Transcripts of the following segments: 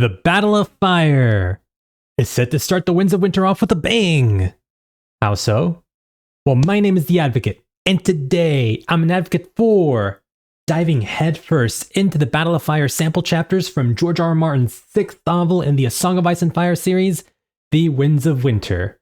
The Battle of Fire is set to start the Winds of Winter off with a bang. How so? Well, my name is The Advocate, and today I'm an advocate for diving headfirst into the Battle of Fire sample chapters from George R. R. Martin's sixth novel in the A Song of Ice and Fire series, The Winds of Winter.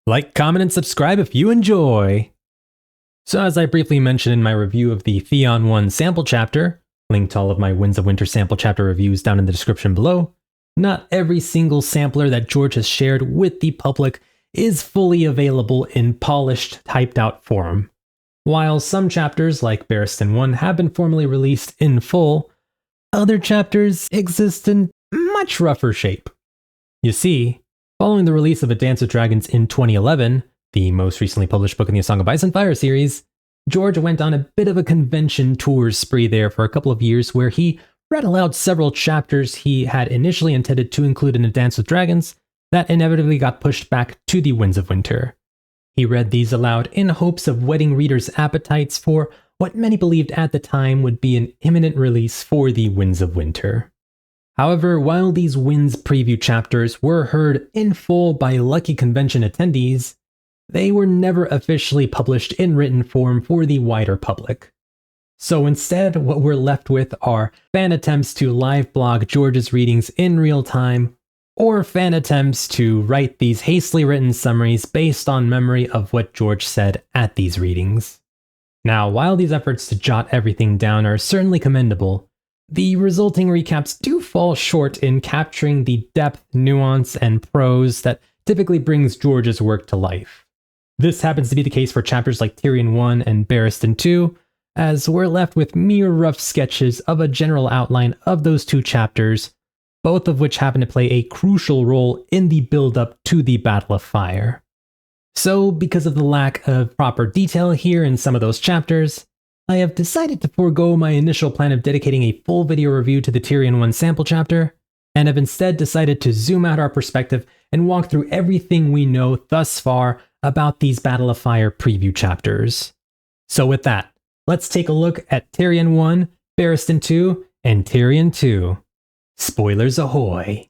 Like, comment, and subscribe if you enjoy. So as I briefly mentioned in my review of the Theon 1 sample chapter, link to all of my Winds of Winter sample chapter reviews down in the description below, not every single sampler that George has shared with the public is fully available in polished, typed out form. While some chapters, like Barristan 1, have been formally released in full, other chapters exist in much rougher shape. You see, following the release of A Dance with Dragons in 2011, the most recently published book in the A Song of Ice and Fire series, George went on a bit of a convention tour spree there for a couple of years where he read aloud several chapters he had initially intended to include in A Dance with Dragons that inevitably got pushed back to the Winds of Winter. He read these aloud in hopes of whetting readers' appetites for what many believed at the time would be an imminent release for the Winds of Winter. However, while these Winds preview chapters were heard in full by lucky convention attendees, they were never officially published in written form for the wider public. So instead, what we're left with are fan attempts to live blog George's readings in real time, or fan attempts to write these hastily written summaries based on memory of what George said at these readings. Now, while these efforts to jot everything down are certainly commendable, the resulting recaps do fall short in capturing the depth, nuance, and prose that typically brings George's work to life. This happens to be the case for chapters like Tyrion 1 and Barristan 2, as we're left with mere rough sketches of a general outline of those two chapters, both of which happen to play a crucial role in the build-up to the Battle of Fire. So, because of the lack of proper detail here in some of those chapters, I have decided to forego my initial plan of dedicating a full video review to the Tyrion 1 sample chapter, and have instead decided to zoom out our perspective and walk through everything we know thus far about these Battle of Fire preview chapters. So with that, let's take a look at Tyrion 1, Barristan 2, and Tyrion 2. Spoilers ahoy!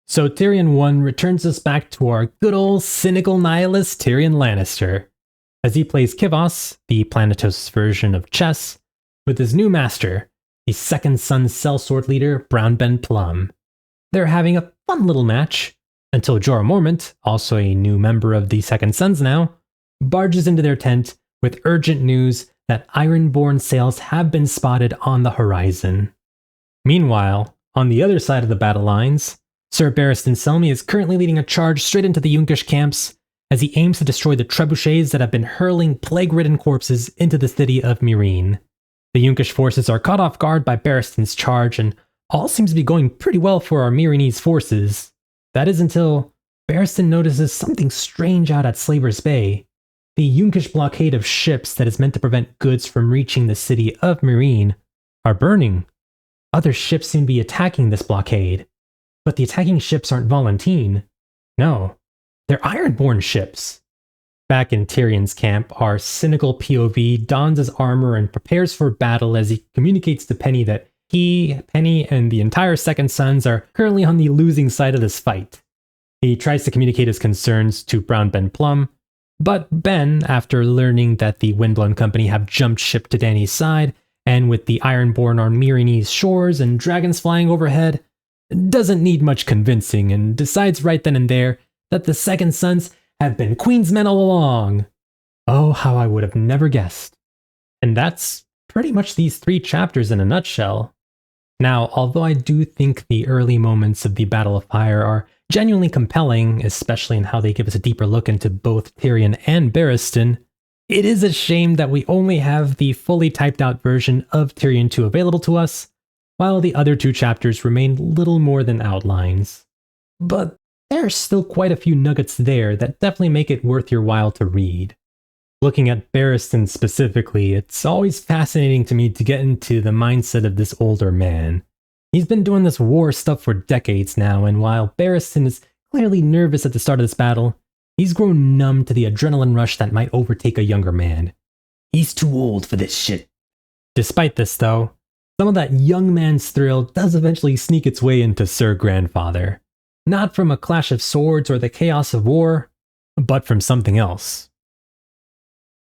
So Tyrion 1 returns us back to our good old cynical nihilist Tyrion Lannister, as he plays Kivos, the Planetos version of chess, with his new master, the Second Son sellsword leader Brownben Plum. They're having a fun little match, until Jorah Mormont, also a new member of the Second Sons now, barges into their tent with urgent news that Ironborn sails have been spotted on the horizon. Meanwhile, on the other side of the battle lines, Sir Barristan Selmy is currently leading a charge straight into the Yunkish camps as he aims to destroy the trebuchets that have been hurling plague-ridden corpses into the city of Meereen. The Yunkish forces are caught off guard by Barristan's charge, and all seems to be going pretty well for our Meereenese forces. That is until Barristan notices something strange out at Slaver's Bay. The Yunkish blockade of ships that is meant to prevent goods from reaching the city of Meereen are burning. Other ships seem to be attacking this blockade, but the attacking ships aren't Volantene. No, they're Ironborn ships. Back in Tyrion's camp, our cynical POV dons his armor and prepares for battle as he communicates to Penny that he, Penny, and the entire Second Sons are currently on the losing side of this fight. He tries to communicate his concerns to Brownben Plum, but Ben, after learning that the Windblown Company have jumped ship to Dany's side, and with the Ironborn on Meereenese shores and dragons flying overhead, doesn't need much convincing and decides right then and there that the Second Sons have been Queen's men all along. Oh, how I would have never guessed. And that's pretty much these three chapters in a nutshell. Now, although I do think the early moments of the Battle of Fire are genuinely compelling, especially in how they give us a deeper look into both Tyrion and Barristan, it is a shame that we only have the fully typed out version of Tyrion 2 available to us, while the other two chapters remain little more than outlines. But there are still quite a few nuggets there that definitely make it worth your while to read. Looking at Barristan specifically, it's always fascinating to me to get into the mindset of this older man. He's been doing this war stuff for decades now, and while Barristan is clearly nervous at the start of this battle, he's grown numb to the adrenaline rush that might overtake a younger man. He's too old for this shit. Despite this though, some of that young man's thrill does eventually sneak its way into Sir Grandfather. Not from a clash of swords or the chaos of war, but from something else.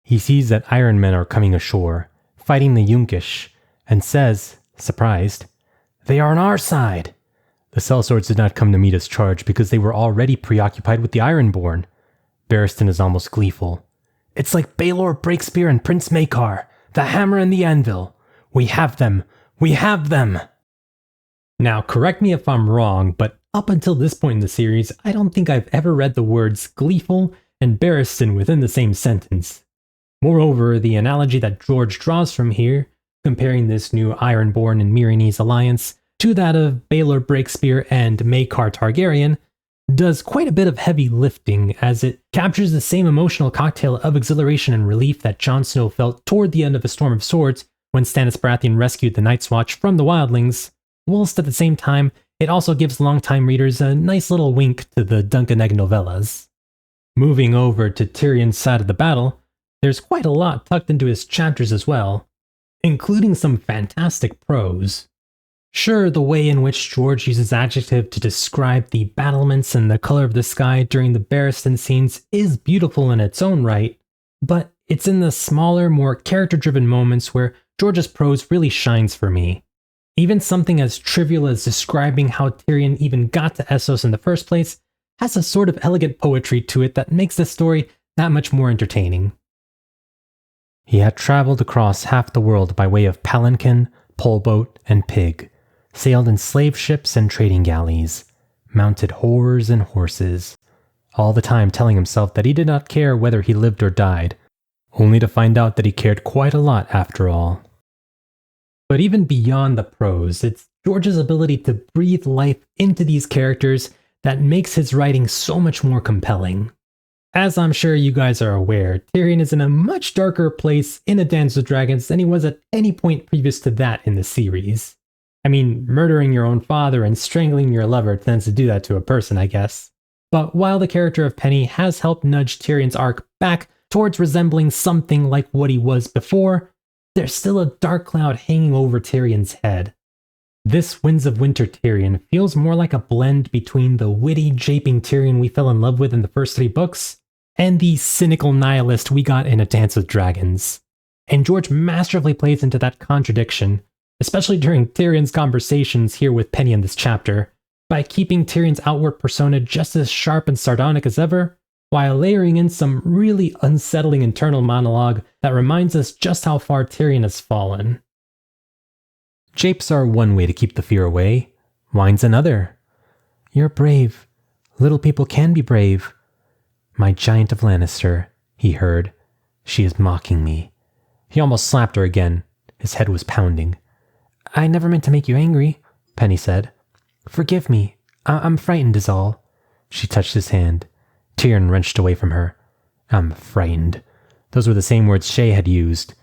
He sees that Iron Men are coming ashore, fighting the Yunkish, and says, surprised, "They are on our side." The sellswords did not come to meet his charge because they were already preoccupied with the Ironborn. Barristan is almost gleeful. "It's like Baelor Breakspear and Prince Maekar, the hammer and the anvil. We have them! We have them!" Now, correct me if I'm wrong, but up until this point in the series, I don't think I've ever read the words gleeful and Barristan within the same sentence. Moreover, the analogy that George draws from here, comparing this new Ironborn and Myronese alliance to that of Baelor Breakspear and Maekar Targaryen, does quite a bit of heavy lifting, as it captures the same emotional cocktail of exhilaration and relief that Jon Snow felt toward the end of A Storm of Swords when Stannis Baratheon rescued the Night's Watch from the Wildlings, whilst at the same time, it also gives longtime readers a nice little wink to the Duncan Egg novellas. Moving over to Tyrion's side of the battle, there's quite a lot tucked into his chapters as well, including some fantastic prose. Sure, the way in which George uses adjective to describe the battlements and the color of the sky during the Barristan scenes is beautiful in its own right, but it's in the smaller, more character-driven moments where George's prose really shines for me. Even something as trivial as describing how Tyrion even got to Essos in the first place has a sort of elegant poetry to it that makes the story that much more entertaining. He had traveled across half the world by way of palanquin, poleboat, and pig, sailed in slave ships and trading galleys, mounted whores and horses, all the time telling himself that he did not care whether he lived or died, only to find out that he cared quite a lot after all. But even beyond the prose, it's George's ability to breathe life into these characters that makes his writing so much more compelling. As I'm sure you guys are aware, Tyrion is in a much darker place in A Dance with Dragons than he was at any point previous to that in the series. I mean, murdering your own father and strangling your lover tends to do that to a person, I guess. But while the character of Penny has helped nudge Tyrion's arc back towards resembling something like what he was before, there's still a dark cloud hanging over Tyrion's head. This Winds of Winter Tyrion feels more like a blend between the witty, japing Tyrion we fell in love with in the first 3 books and the cynical nihilist we got in A Dance with Dragons. And George masterfully plays into that contradiction, especially during Tyrion's conversations here with Penny in this chapter, by keeping Tyrion's outward persona just as sharp and sardonic as ever, while layering in some really unsettling internal monologue that reminds us just how far Tyrion has fallen. Japes are one way to keep the fear away, wine's another. "You're brave. Little people can be brave. My giant of Lannister," he heard. "She is mocking me." He almost slapped her again. His head was pounding. "I never meant to make you angry," Penny said. "Forgive me. I'm frightened is all." She touched his hand. Tyrion wrenched away from her. "I'm frightened." Those were the same words Shae had used.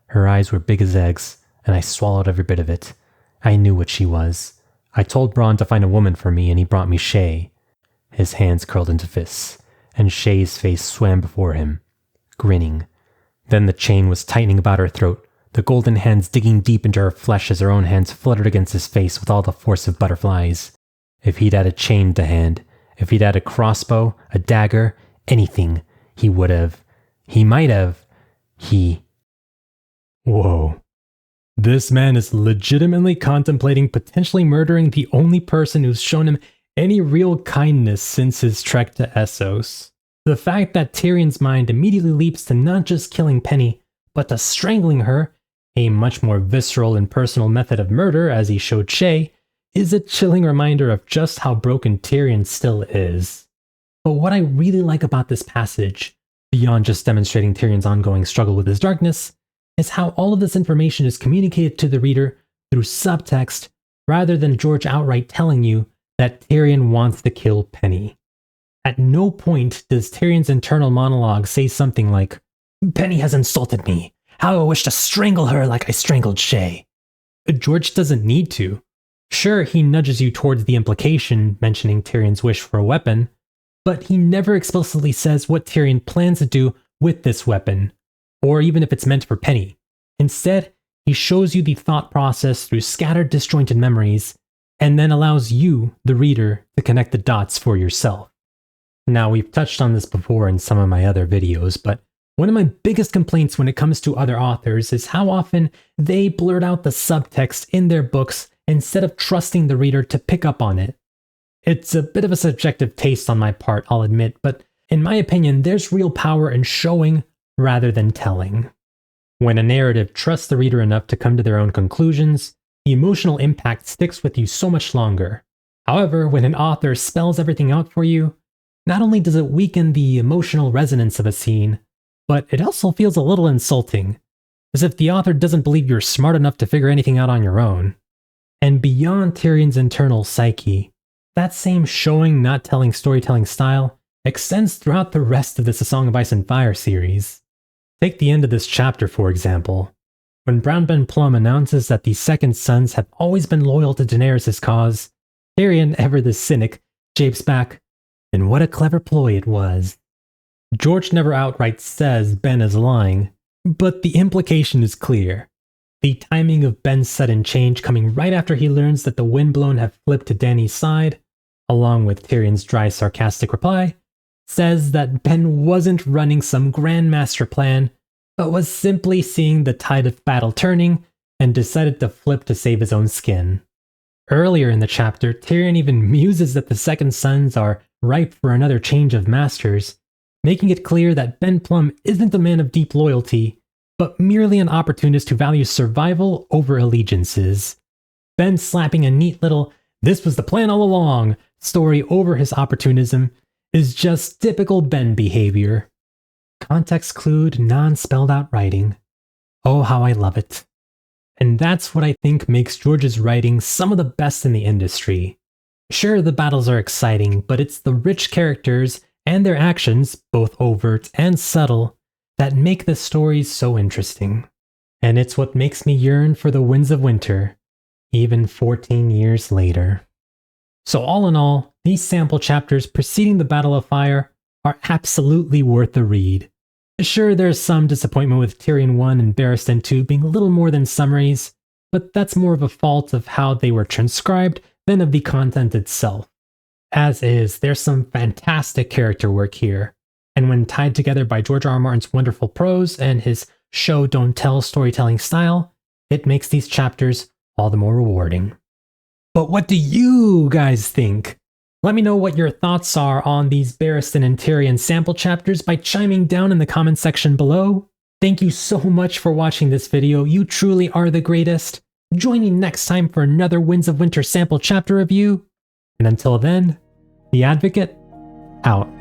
Her eyes were big as eggs, and I swallowed every bit of it. I knew what she was. I told Bronn to find a woman for me, and he brought me Shae. His hands curled into fists, and Shae's face swam before him, grinning. Then the chain was tightening about her throat, the golden hands digging deep into her flesh as her own hands fluttered against his face with all the force of butterflies. If he'd had a chain to hand, if he'd had a crossbow, a dagger, anything, he would have. He might have. Whoa. This man is legitimately contemplating potentially murdering the only person who's shown him any real kindness since his trek to Essos. The fact that Tyrion's mind immediately leaps to not just killing Penny, but to strangling her, a much more visceral and personal method of murder as he showed Shae, is a chilling reminder of just how broken Tyrion still is. But what I really like about this passage, beyond just demonstrating Tyrion's ongoing struggle with his darkness, is how all of this information is communicated to the reader through subtext rather than George outright telling you that Tyrion wants to kill Penny. At no point does Tyrion's internal monologue say something like, "Penny has insulted me. How I wish to strangle her like I strangled Shae." George doesn't need to. Sure, he nudges you towards the implication, mentioning Tyrion's wish for a weapon, but he never explicitly says what Tyrion plans to do with this weapon, or even if it's meant for Penny. Instead, he shows you the thought process through scattered disjointed memories, and then allows you, the reader, to connect the dots for yourself. Now, we've touched on this before in some of my other videos, but one of my biggest complaints when it comes to other authors is how often they blurt out the subtext in their books instead of trusting the reader to pick up on it. It's a bit of a subjective taste on my part, I'll admit, but in my opinion, there's real power in showing rather than telling. When a narrative trusts the reader enough to come to their own conclusions, the emotional impact sticks with you so much longer. However, when an author spells everything out for you, not only does it weaken the emotional resonance of a scene, but it also feels a little insulting, as if the author doesn't believe you're smart enough to figure anything out on your own. And beyond Tyrion's internal psyche, that same showing, not telling storytelling style extends throughout the rest of this A Song of Ice and Fire series. Take the end of this chapter, for example. When Brown Ben Plum announces that the Second Sons have always been loyal to Daenerys' cause, Tyrion, ever the cynic, japes back, "And what a clever ploy it was." George never outright says Ben is lying, but the implication is clear. The timing of Ben's sudden change coming right after he learns that the Windblown have flipped to Dany's side, along with Tyrion's dry, sarcastic reply, says that Ben wasn't running some grand master plan, but was simply seeing the tide of battle turning and decided to flip to save his own skin. Earlier in the chapter, Tyrion even muses that the Second Sons are ripe for another change of masters, making it clear that Ben Plum isn't a man of deep loyalty, but merely an opportunist who values survival over allegiances. Ben slapping a neat little "this was the plan all along" story over his opportunism is just typical Ben behavior. Context-clued, non-spelled-out writing. Oh, how I love it. And that's what I think makes George's writing some of the best in the industry. Sure, the battles are exciting, but it's the rich characters and their actions, both overt and subtle, that make the stories so interesting. And it's what makes me yearn for the Winds of Winter, even 14 years later. So all in all, these sample chapters preceding the Battle of Fire are absolutely worth the read. Sure, there's some disappointment with Tyrion 1 and Barristan 2 being little more than summaries, but that's more of a fault of how they were transcribed than of the content itself. As is, there's some fantastic character work here, and when tied together by George R. R. Martin's wonderful prose and his show don't tell storytelling style, it makes these chapters all the more rewarding. But what do you guys think? Let me know what your thoughts are on these Barristan and Tyrion sample chapters by chiming down in the comment section below. Thank you so much for watching this video, you truly are the greatest. Join me next time for another Winds of Winter sample chapter review, and until then, The Advocate, out.